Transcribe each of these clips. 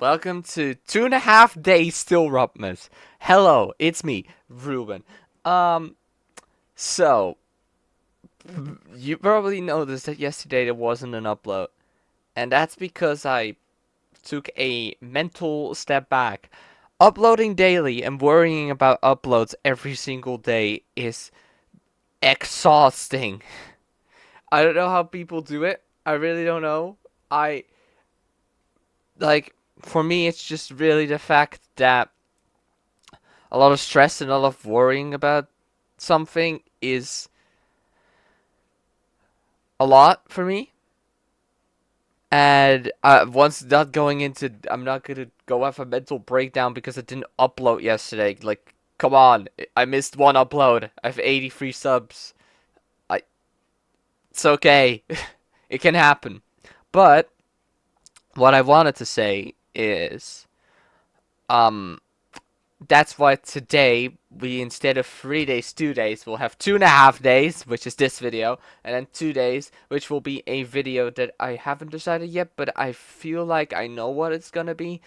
Welcome to 2.5 days still RUBMAS. Hello, it's me, Ruben. Um, so you probably noticed that yesterday there wasn't an upload, and that's because I took a mental step back. Uploading daily and worrying about uploads every single day is exhausting. I don't know how people do it. I really don't know. I like for me it's just really the fact that a lot of stress and a lot of worrying about something is a lot for me. And once not going into, I'm not gonna go have a mental breakdown because I didn't upload yesterday. Like, come on, I missed one upload. I have 83 subs. I, it's okay, it can happen. But what I wanted to say is, um, that's why today we, instead of 3 days, 2 days, we'll have 2.5 days, which is this video, and then 2 days, which will be a video that I haven't decided yet, but I feel like I know what it's gonna be,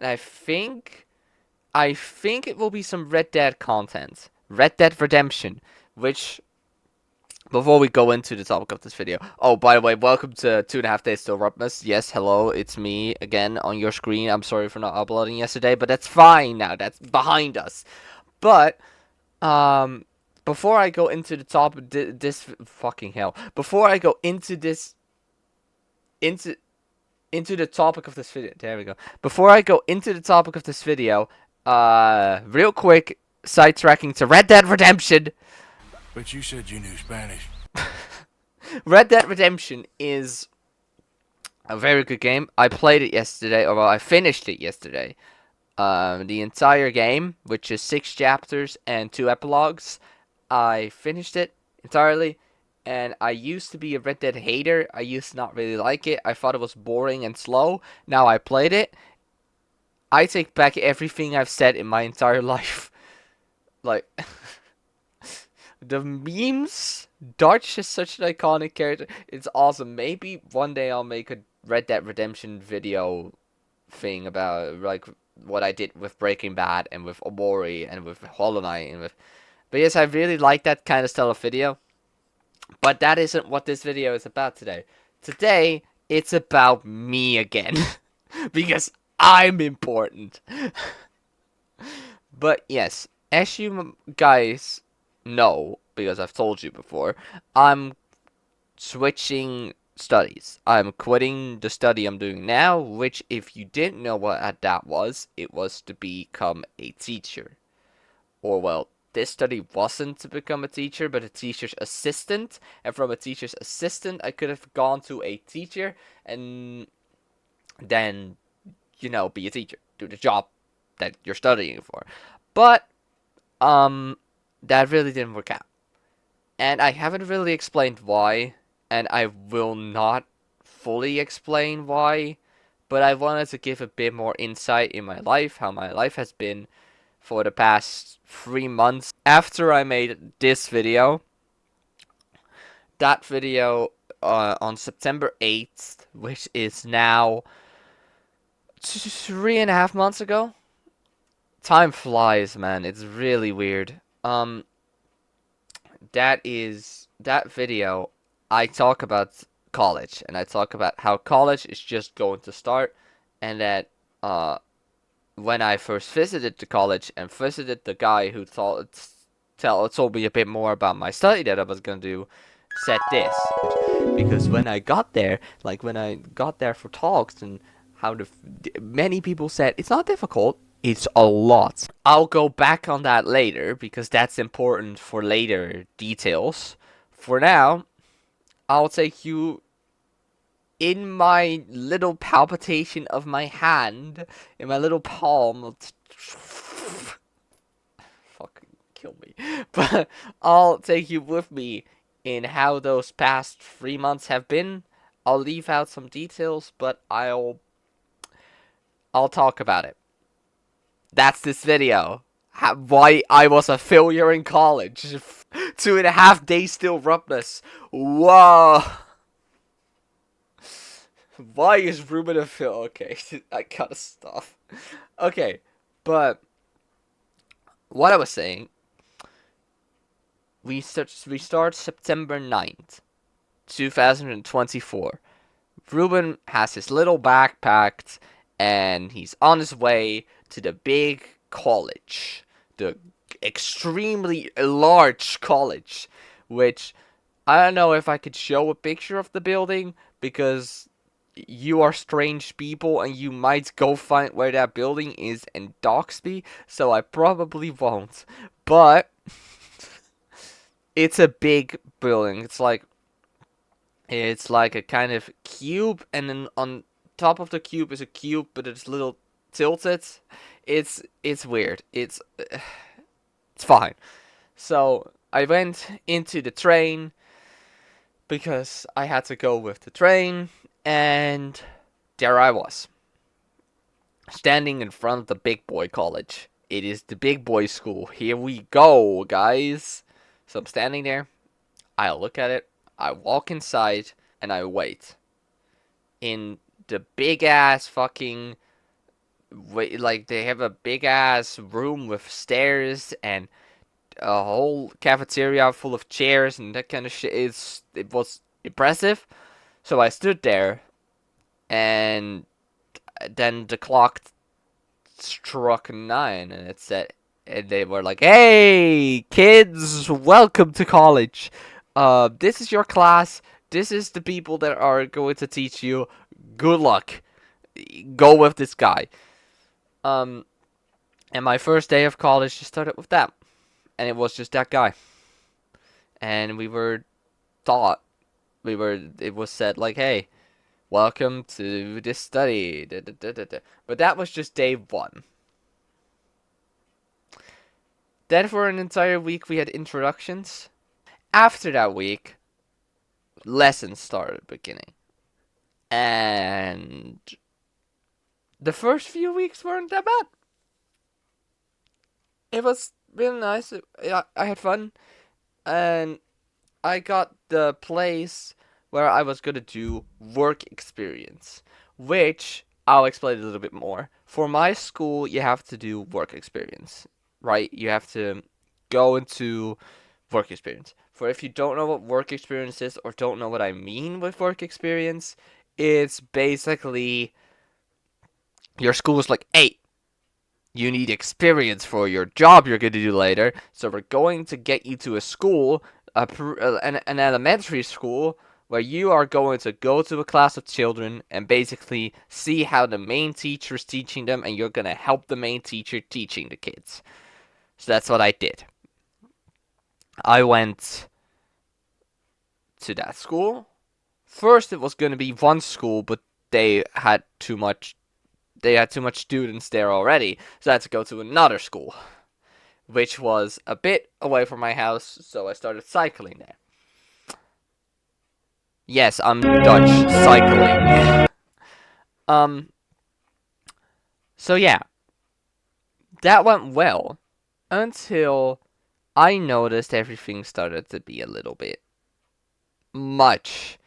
and I think it will be some Red Dead content, Red Dead Redemption, which before we go into the topic of this video, oh, by the way, welcome to 2.5 days till RUBMAS. Yes, hello, it's me again on your screen. I'm sorry for not uploading yesterday, but that's fine now. That's behind us. But, um, before I go into the top, this fucking hell. Before I go into this, into the topic of this video, there we go. Before I go into the topic of this video, real quick, sidetracking to Red Dead Redemption. But you said you knew Spanish. Red Dead Redemption is a very good game. I played it yesterday, or well, I finished it yesterday. The entire game, which is 6 chapters and 2 epilogues, I finished it entirely. And I used to be a Red Dead hater. I used to not really like it. I thought it was boring and slow. Now I played it. I take back everything I've said in my entire life. Like, the memes. Dutch is such an iconic character. It's awesome. Maybe one day I'll make a Red Dead Redemption video thing about like what I did with Breaking Bad and with Omori and with Hollow Knight and with. But yes, I really like that kind of style of video. But that isn't what this video is about today. Today it's about me again because I'm important. But yes, as you guys know, because I've told you before, I'm switching studies. I'm quitting the study I'm doing now, which, if you didn't know what that was, it was to become a teacher. Or, well, this study wasn't to become a teacher, but a teacher's assistant. And from a teacher's assistant, I could have gone to a teacher and then, be a teacher, do the job that you're studying for. But, that really didn't work out. And I haven't really explained why, and I will not fully explain why, but I wanted to give a bit more insight in my life, how my life has been for the past 3 months. After I made this video, that video on September 8th, which is now 3.5 months ago. Time flies, man. It's really weird. That video, I talk about college, and I talk about how college is just going to start, and that when I first visited the college and visited the guy who told me a bit more about my study that I was gonna do, said this, because when I got there, for talks, and many people said it's not difficult. It's a lot. I'll go back on that later because that's important for later details. For now, I'll take you in my little palpitation of my hand, in my little palm. Fucking kill me. But I'll take you with me in how those past 3 months have been. I'll leave out some details, but I'll talk about it. That's this video. Why I was a failure in college. 2.5 days still RUBMAS. Whoa. Why is Ruben a film? Okay, I gotta stop. Okay, but what I was saying, we start September 9th, 2024. Ruben has his little backpack and he's on his way to the big college, the extremely large college, which I don't know if I could show a picture of the building because you are strange people and you might go find where that building is and dox me, so I probably won't. But it's a big building. It's like a kind of cube, and then on top of the cube is a cube, but it's little tilted. It's weird. It's fine. So I went into the train because I had to go with the train, and there I was, standing in front of the big boy college. It is the big boy school. Here we go, guys. So I'm standing there. I look at it. I walk inside, and I wait in the big ass fucking wait, like they have a big ass room with stairs and a whole cafeteria full of chairs and that kind of shit. It was impressive. So I stood there, and then the clock struck 9, and it said, and they were like, "Hey, kids, welcome to college. This is your class. This is the people that are going to teach you. Good luck. Go with this guy." Um, and my first day of college just started with that, and it was just that guy. And we were taught, it was said like, "Hey, welcome to this study." Da, da, da, da, da. But that was just day one. Then for an entire week we had introductions. After that week, lessons started beginning. And the first few weeks weren't that bad. It was really nice. I had fun, and I got the place where I was gonna do work experience, which I'll explain a little bit more. For my school, you have to do work experience, right? You have to go into work experience. For if you don't know what work experience is or don't know what I mean with work experience, it's basically your school is like, "Hey, you need experience for your job you're going to do later, so we're going to get you to a school, an elementary school, where you are going to go to a class of children and basically see how the main teacher is teaching them, and you're going to help the main teacher teaching the kids." So that's what I did. I went to that school. First, it was going to be one school, but they had too much. They had too much students there already, so I had to go to another school, which was a bit away from my house. So I started cycling there. Yes, I'm Dutch cycling. Um. So yeah, that went well until I noticed everything started to be a little bit much.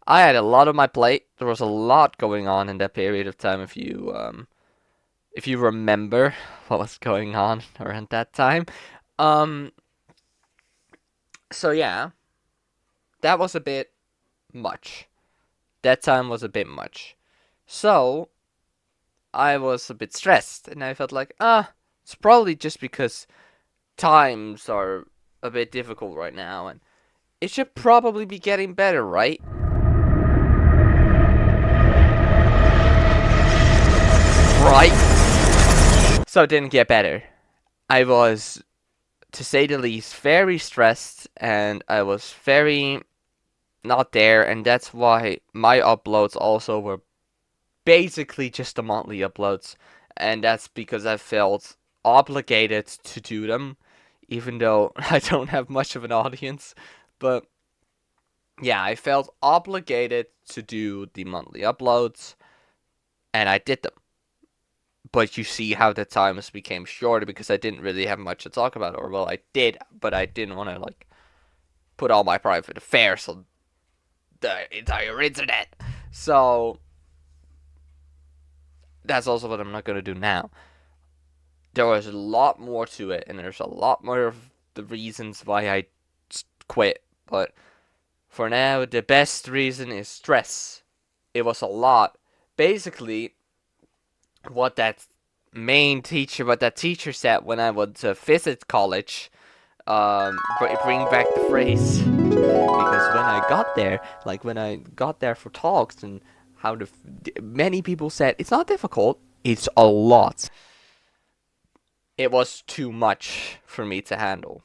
I had a lot on my plate. There was a lot going on in that period of time. If you remember what was going on around that time. Um, so yeah, that was a bit much. That time was a bit much. So I was a bit stressed, and I felt like, it's probably just because times are a bit difficult right now, and it should probably be getting better, right? Right? So it didn't get better. I was, to say the least, very stressed, and I was very not there, and that's why my uploads also were basically just the monthly uploads, and that's because I felt obligated to do them, even though I don't have much of an audience. But yeah, I felt obligated to do the monthly uploads, and I did them. But you see how the times became shorter because I didn't really have much to talk about, or well, I did, but I didn't want to like put all my private affairs on the entire internet. So that's also what I'm not gonna do now. There was a lot more to it, and there's a lot more of the reasons why I quit. But for now, the best reason is stress. It was a lot. Basically, what that what that teacher said when I went to visit college, bring back the phrase. Because when I got there, like when I got there for talks and how many people said it's not difficult, it's a lot. It was too much for me to handle.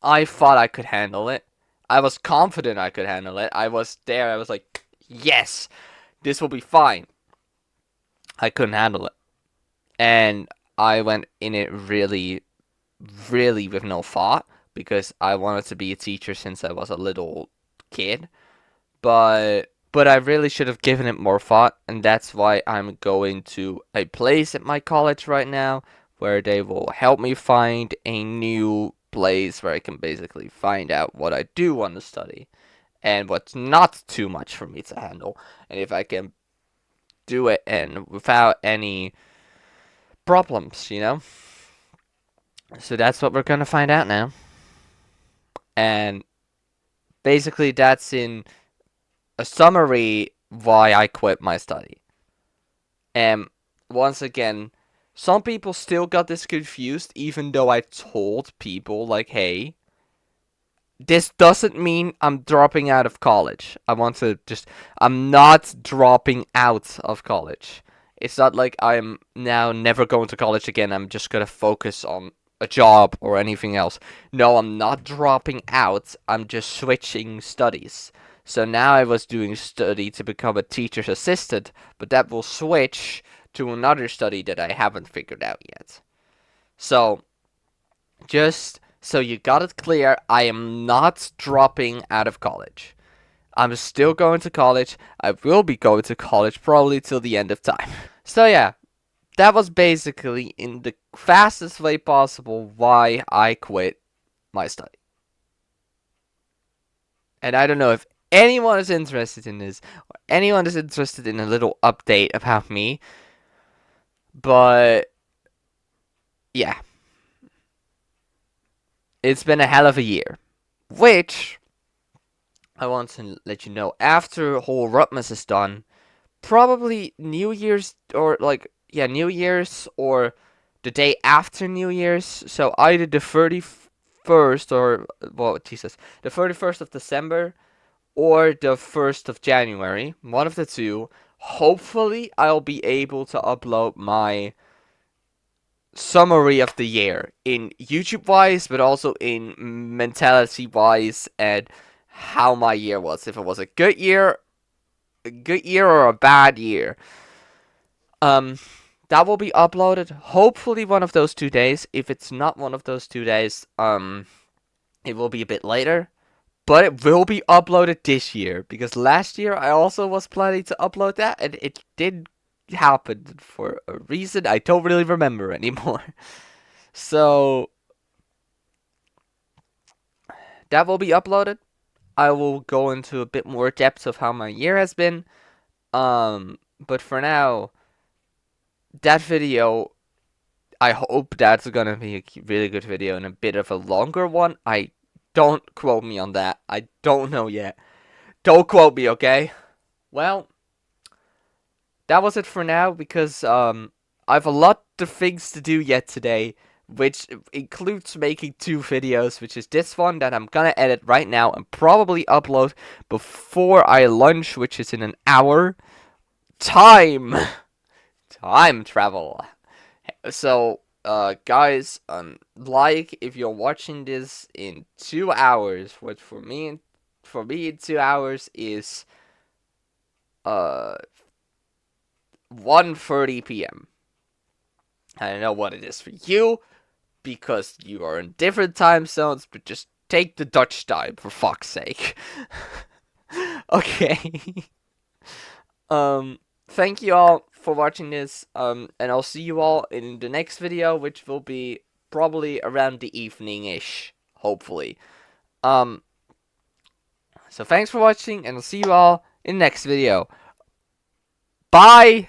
I thought I could handle it. I was confident I could handle it. I was there. I was like, yes, this will be fine. I couldn't handle it. And I went in it really, really with no thought because I wanted to be a teacher since I was a little kid. But I really should have given it more thought, and that's why I'm going to a place at my college right now where they will help me find a new place where I can basically find out what I do want to study and what's not too much for me to handle, and if I can do it and without any problems, you know? So that's what we're going to find out now. And basically that's in a summary why I quit my study. And once again, some people still got this confused, even though I told people, like, hey, this doesn't mean I'm dropping out of college. I'm not dropping out of college. It's not like I'm now never going to college again. I'm just going to focus on a job or anything else. No, I'm not dropping out. I'm just switching studies. So now I was doing study to become a teacher's assistant, but that will switch to another study that I haven't figured out yet. So, just so you got it clear, I am not dropping out of college. I'm still going to college. I will be going to college probably till the end of time. So yeah, that was basically in the fastest way possible why I quit my study. And I don't know if anyone is interested in this, or anyone is interested in a little update about me, but yeah, it's been a hell of a year. Which I want to let you know after whole RUBMAS is done, probably New Year's or New Year's or the day after New Year's. So either the 31st or the 31st of December or the 1st of January, one of the two. Hopefully, I'll be able to upload my summary of the year in YouTube wise, but also in mentality wise and how my year was. If it was a good year or a bad year. Um, that will be uploaded hopefully one of those 2 days. If it's not one of those 2 days, it will be a bit later. But it will be uploaded this year because last year I also was planning to upload that and it didn't happen for a reason I don't really remember anymore. So that will be uploaded. I will go into a bit more depth of how my year has been. But for now, that video, I hope that's gonna be a really good video and a bit of a longer one. I don't quote me on that. I don't know yet. Don't quote me, okay? Well, that was it for now because I have a lot of things to do yet today, which includes making 2 videos, which is this one that I'm gonna edit right now and probably upload before I lunch, which is in an hour. Time travel. So, guys, like if you're watching this in 2 hours, which for me in 2 hours is 1:30 p.m. I don't know what it is for you because you are in different time zones, but just take the Dutch time for fuck's sake. Okay. Thank you all for watching this. And I'll see you all in the next video, which will be probably around the evening-ish, hopefully. Um, so thanks for watching, and I'll see you all in the next video. Bye!